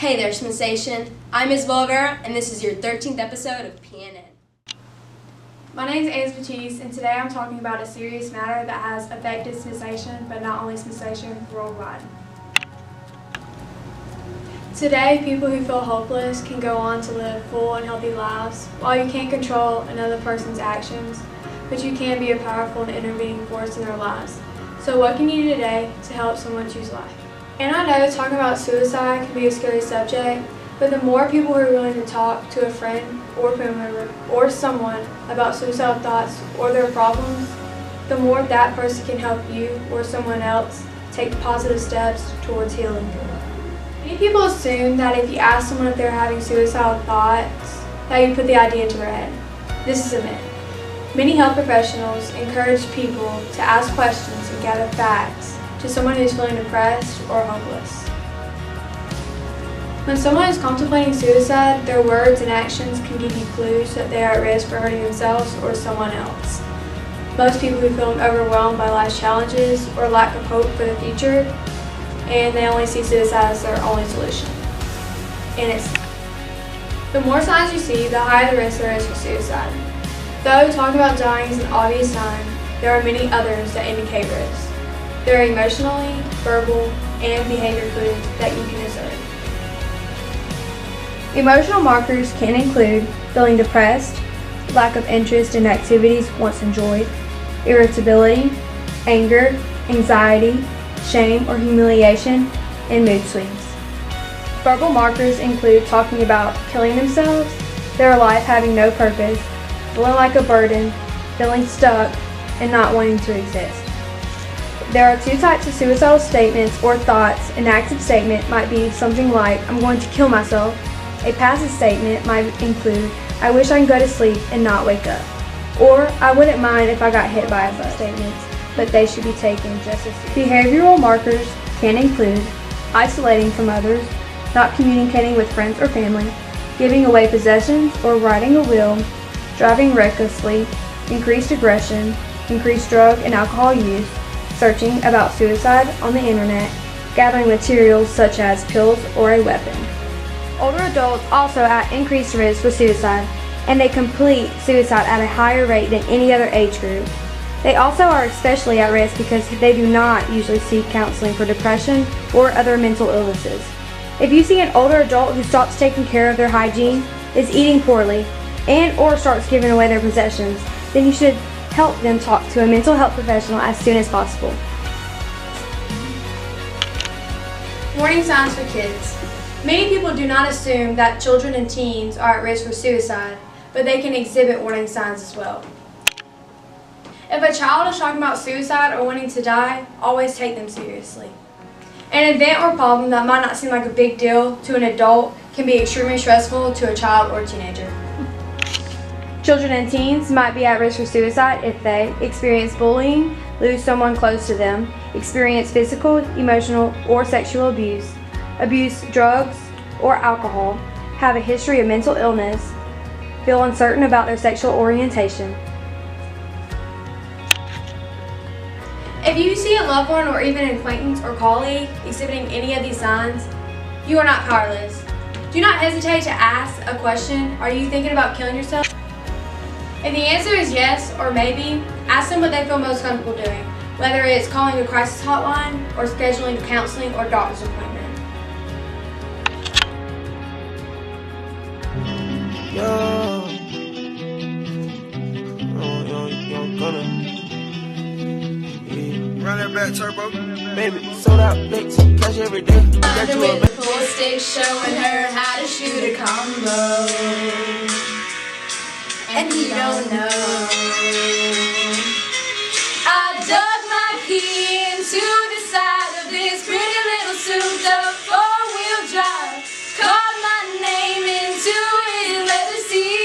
Hey there, Smithsation. I'm Ms. Volver, and this is your 13th episode of PNN. My name is Ace Batiste, and today I'm talking about a serious matter that has affected Smithsation, but not only Smithsation, worldwide. Today, people who feel hopeless can go on to live full and healthy lives. While you can't control another person's actions, but you can be a powerful and intervening force in their lives. So what can you do today to help someone choose life? And I know talking about suicide can be a scary subject, but the more people who are willing to talk to a friend or family member or someone about suicidal thoughts or their problems, the more that person can help you or someone else take positive steps towards healing. Many people assume that if you ask someone if they're having suicidal thoughts, that you put the idea into their head. This is a myth. Many health professionals encourage people to ask questions and gather facts to someone who is feeling depressed or hopeless. When someone is contemplating suicide, their words and actions can give you clues that they are at risk for hurting themselves or someone else. Most people who feel overwhelmed by life's challenges or lack of hope for the future, and they only see suicide as their only solution. And the more signs you see, the higher the risk there is for suicide. Though talking about dying is an obvious sign, there are many others that indicate risk. There are emotionally, verbal, and behavior clues that you can observe. Emotional markers can include feeling depressed, lack of interest in activities once enjoyed, irritability, anger, anxiety, shame or humiliation, and mood swings. Verbal markers include talking about killing themselves, their life having no purpose, feeling like a burden, feeling stuck, and not wanting to exist. There are two types of suicidal statements or thoughts. An active statement might be something like, "I'm going to kill myself." A passive statement might include, "I wish I could go to sleep and not wake up." Or, "I wouldn't mind if I got hit by a statements, but they should be taken just as seriously." Behavioral markers can include isolating from others, not communicating with friends or family, giving away possessions or writing a will, driving recklessly, increased aggression, increased drug and alcohol use, searching about suicide on the internet, gathering materials such as pills or a weapon. Older adults also at increased risk for suicide, and they complete suicide at a higher rate than any other age group. They also are especially at risk because they do not usually seek counseling for depression or other mental illnesses. If you see an older adult who stops taking care of their hygiene, is eating poorly, and or starts giving away their possessions, then you should help them talk to a mental health professional as soon as possible. Warning signs for kids. Many people do not assume that children and teens are at risk for suicide, but they can exhibit warning signs as well. If a child is talking about suicide or wanting to die, always take them seriously. An event or problem that might not seem like a big deal to an adult can be extremely stressful to a child or teenager. Children and teens might be at risk for suicide if they experience bullying, lose someone close to them, experience physical, emotional, or sexual abuse, abuse drugs or alcohol, have a history of mental illness, feel uncertain about their sexual orientation. If you see a loved one or even an acquaintance or colleague exhibiting any of these signs, you are not powerless. Do not hesitate to ask a question, "Are you thinking about killing yourself?" If the answer is yes or maybe, ask them what they feel most comfortable doing, whether it's calling a crisis hotline or scheduling a counseling or doctor's appointment. Run that back, turbo. Baby, sold out licks, cash every day. Under with a full stick showing her how to shoot a combo. And you don't know. I dug my key into the side of this pretty little souped up four-wheel drive. Called my name into it, let it see.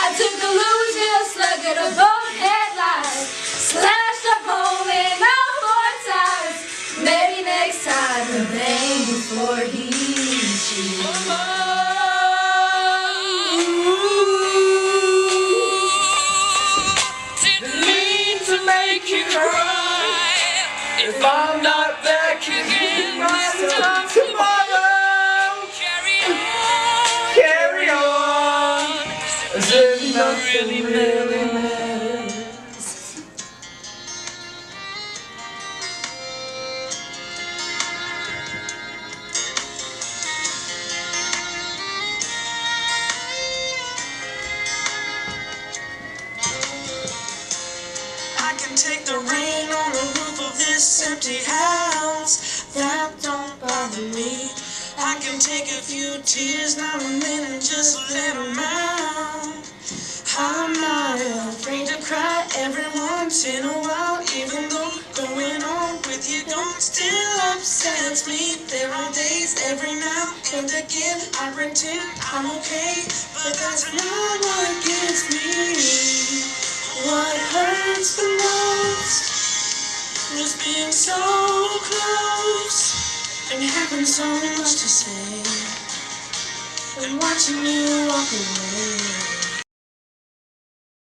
I took a loose hill slug at a both headlights. Slashed a hole in all four tires. Maybe next time the blame before he shoots. If I'm not there, kicking my the rain on the roof of this empty house. That don't bother me. I can take a few tears now and then and just let them out. I'm not afraid to cry every once in a while, even though going on with you don't still upsets me. There are days every now and again I pretend I'm okay, but that's not what gets me. What hurts the most was being so close and having so much to say, and watching you walk away.